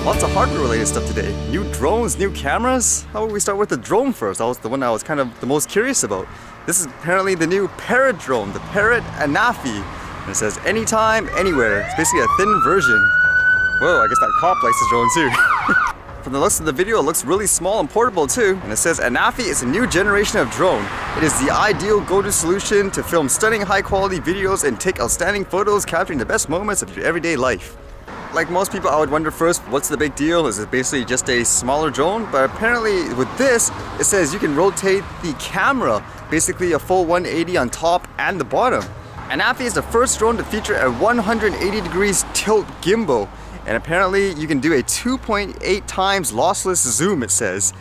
Lots of hardware related stuff today. New drones, new cameras. How about we start with the drone first? That was the one I was kind of the most curious about. This is apparently the new Parrot drone, the Parrot Anafi. And it says anytime, anywhere. It's basically a thin version. Whoa, I guess that cop likes the drone too. From the looks of the video, it looks really small and portable too. And it says Anafi is a new generation of drone. It is the ideal go-to solution to film stunning high quality videos and take outstanding photos capturing the best moments of your everyday life. Like most people, I would wonder first, what's the big deal? Is it basically just a smaller drone? But apparently with this, it says you can rotate the camera, basically a full 180 on top and the bottom. Anafi is the first drone to feature a 180 degrees tilt gimbal. And apparently you can do a 2.8 times lossless zoom, it says.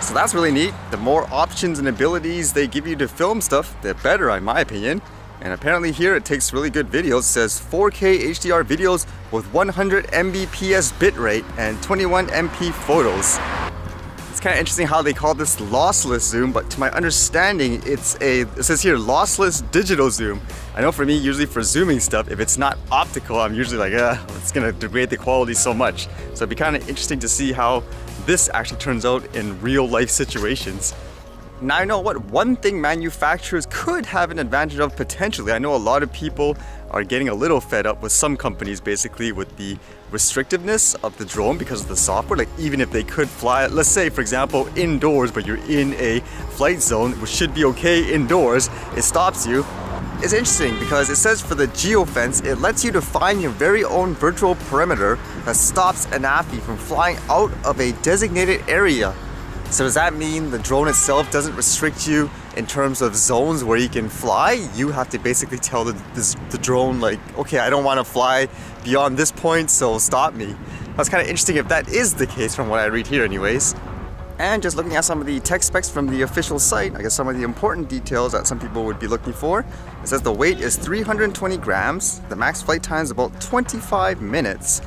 So that's really neat. The more options and abilities they give you to film stuff, the better in my opinion. And apparently here it takes really good videos. It says 4K HDR videos with 100 Mbps bitrate and 21 MP photos. It's kind of interesting how they call this lossless zoom, but to my understanding it says here lossless digital zoom. I know for me, usually for zooming stuff, if it's not optical, I'm usually like, it's gonna degrade the quality so much. So it'd be kind of interesting to see how this actually turns out in real life situations. Now I know what one thing manufacturers could have an advantage of potentially. I know a lot of people are getting a little fed up with some companies basically with the restrictiveness of the drone because of the software. Like even if they could fly, let's say for example indoors, but you're in a flight zone which should be okay indoors, it stops you. It's interesting because it says for the geofence, it lets you define your very own virtual perimeter that stops Anafi from flying out of a designated area. So does that mean the drone itself doesn't restrict you in terms of zones where you can fly? You have to basically tell the drone like, okay, I don't want to fly beyond this point, so stop me. That's kind of interesting if that is the case from what I read here anyways. And just looking at some of the tech specs from the official site, I guess some of the important details that some people would be looking for. It says the weight is 320 grams, the max flight time is about 25 minutes.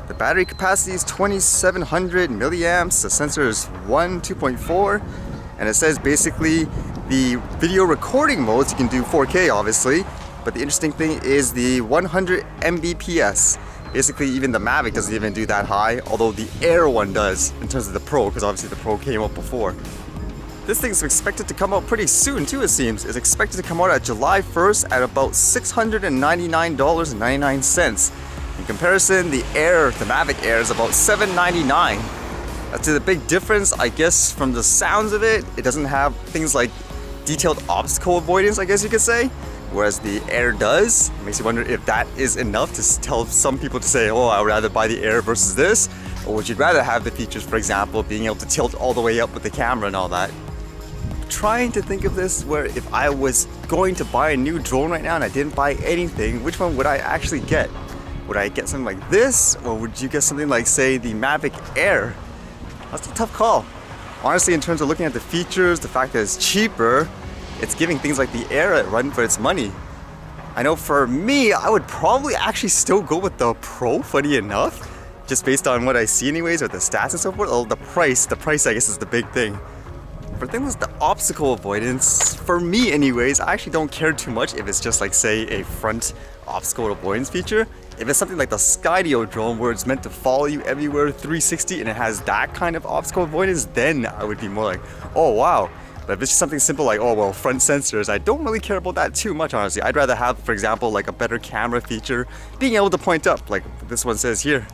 The battery capacity is 2700 milliamps, the sensor is 2.4, and it says basically the video recording modes, you can do 4K obviously, but the interesting thing is the 100 Mbps. Basically even the Mavic doesn't even do that high, although the Air one does in terms of the Pro, because obviously the Pro came out before. This thing's expected to come out pretty soon too, it seems. It's expected to come out at July 1st at about $699.99. In comparison, the Mavic Air is about $799. That's the big difference, I guess, from the sounds of it. It doesn't have things like detailed obstacle avoidance, I guess you could say, whereas the Air does. It makes you wonder if that is enough to tell some people to say, oh, I would rather buy the Air versus this, or would you rather have the features, for example, being able to tilt all the way up with the camera and all that. Trying to think of this where if I was going to buy a new drone right now and I didn't buy anything, which one would I actually get? Would I get something like this, or would you get something like, say, the Mavic Air? That's a tough call. Honestly, in terms of looking at the features, the fact that it's cheaper, it's giving things like the Air a run for its money. I know for me, I would probably actually still go with the Pro, funny enough, just based on what I see anyways, with the stats and so forth. Oh, the price I guess is the big thing. For things like the obstacle avoidance, for me anyways, I actually don't care too much if it's just like, say, a front obstacle avoidance feature. If it's something like the Skydio drone where it's meant to follow you everywhere 360 and it has that kind of obstacle avoidance, then I would be more like, oh wow. But if it's just something simple like, oh well, front sensors, I don't really care about that too much honestly. I'd rather have, for example, like a better camera feature, being able to point up like this one says here.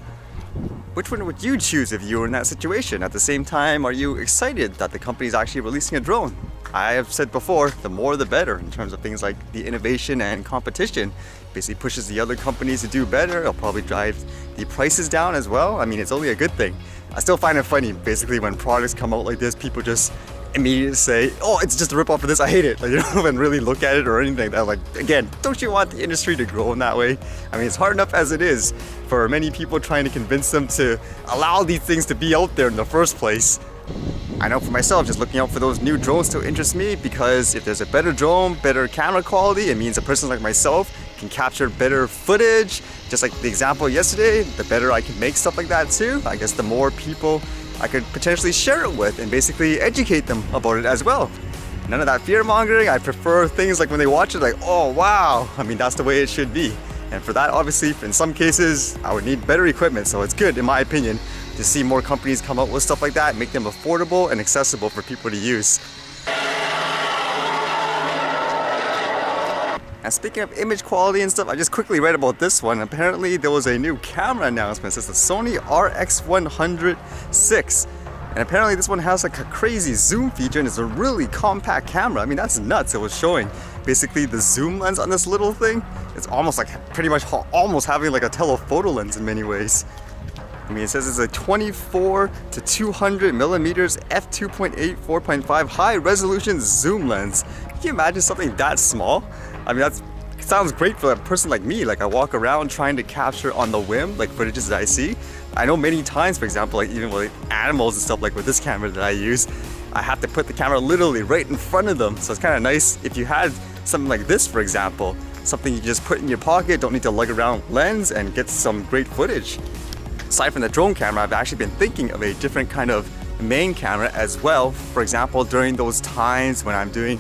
Which one would you choose if you were in that situation? At the same time, are you excited that the company is actually releasing a drone? I have said before, the more the better in terms of things like the innovation and competition. Basically pushes the other companies to do better. It'll probably drive the prices down as well. I mean, it's only a good thing. I still find it funny, basically, when products come out like this, people just immediately say, oh, it's just a ripoff of this, I hate it. Like, you don't even really look at it or anything like that. Like, again, don't you want the industry to grow in that way? I mean, it's hard enough as it is for many people trying to convince them to allow these things to be out there in the first place. I know for myself, just looking out for those new drones still interests me, because if there's a better drone, better camera quality, it means a person like myself can capture better footage. Just like the example yesterday, the better I can make stuff like that too. I guess the more people I could potentially share it with and basically educate them about it as well. None of that fear mongering. I prefer things like when they watch it like, oh wow, I mean that's the way it should be. And for that, obviously, in some cases, I would need better equipment, so it's good, in my opinion, to see more companies come out with stuff like that, make them affordable and accessible for people to use. And speaking of image quality and stuff, I just quickly read about this one. Apparently there was a new camera announcement. It says the Sony RX100 VI. And apparently this one has like a crazy zoom feature and it's a really compact camera. I mean, that's nuts. It was showing basically the zoom lens on this little thing. It's almost like pretty much almost having like a telephoto lens in many ways. I mean, it says it's a 24 to 200 millimeters f2.8 4.5 high resolution zoom lens. Can you imagine something that small? I mean, that sounds great for a person like me. Like I walk around trying to capture on the whim, like footages that I see. I know many times, for example, like even with animals and stuff, like with this camera that I use, I have to put the camera literally right in front of them. So it's kind of nice if you had something like this, for example, something you just put in your pocket, don't need to lug around lens and get some great footage. Aside from the drone camera, I've actually been thinking of a different kind of main camera as well. For example, during those times when I'm doing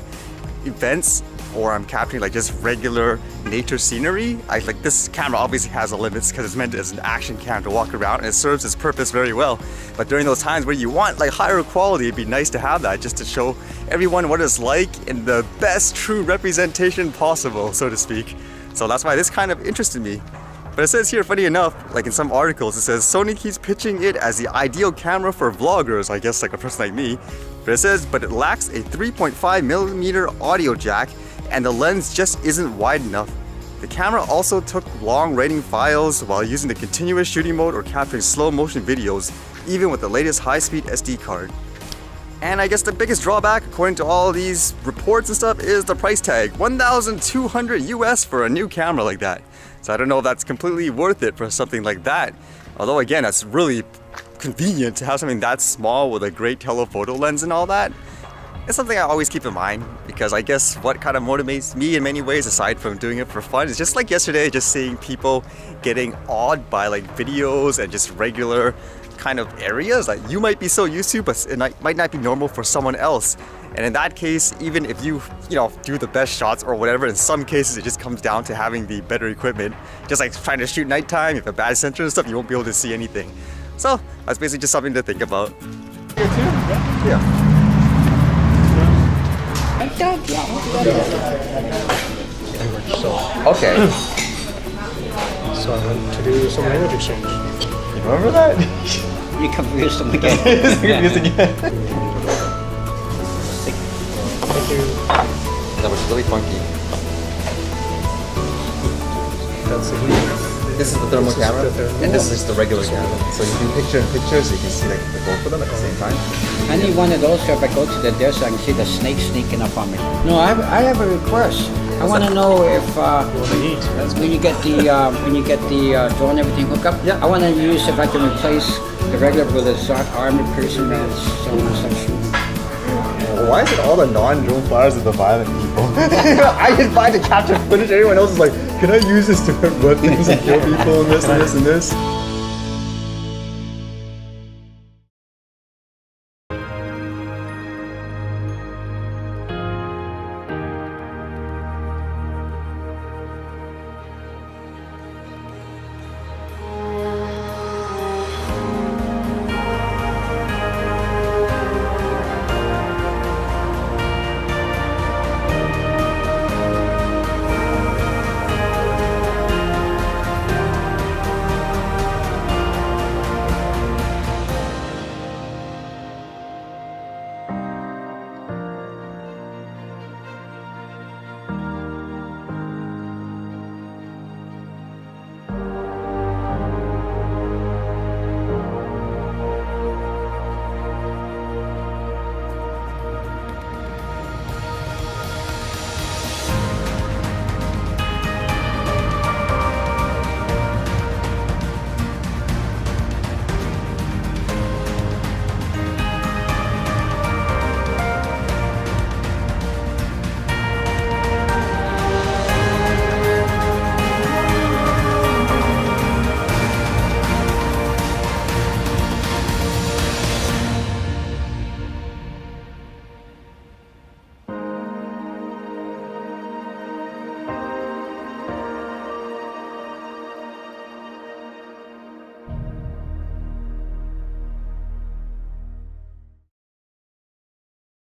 events or I'm capturing like just regular nature scenery, like this camera obviously has a limits because it's meant as an action cam to walk around and it serves its purpose very well. But during those times where you want like higher quality, it'd be nice to have that just to show everyone what it's like in the best true representation possible, so to speak. So that's why this kind of interested me. But it says here, funny enough, like in some articles, it says Sony keeps pitching it as the ideal camera for vloggers, I guess like a person like me. But it says, but it lacks a 3.5mm audio jack and the lens just isn't wide enough. The camera also took long writing files while using the continuous shooting mode or capturing slow motion videos, even with the latest high-speed SD card. And I guess the biggest drawback, according to all these reports and stuff, is the price tag. $1,200 US for a new camera like that. So I don't know if that's completely worth it for something like that. Although again, that's really convenient to have something that small with a great telephoto lens and all that. It's something I always keep in mind because I guess what kind of motivates me in many ways, aside from doing it for fun, is just like yesterday, just seeing people getting awed by like videos and just regular kind of areas that you might be so used to, but it might not be normal for someone else. And in that case, even if you do the best shots or whatever, in some cases it just comes down to having the better equipment. Just like trying to shoot nighttime, if you have a bad sensor and stuff, you won't be able to see anything. So that's basically just something to think about. Here too? Yeah. Okay. So I went to do some language exchange. You remember that? You confused them again. Confused again. Thank you. That was really funky. That's the heat. This is the thermal camera, and this is the regular camera. So you do picture-in-picture, so you can see like the both of them at the same time. I need one of those so if I go to the desk, I can see the snake sneaking up on me. No, I have a request. I want to know if when you get the drone and everything hooked up, I want to use if I can replace the regular with a armored person that's so shooting. Why is it all the non-drone flyers are the violent people? I just buy to capture footage, everyone else is like, can I use this to hurt weapons and kill people and this and this and this?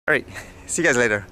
All right, see you guys later.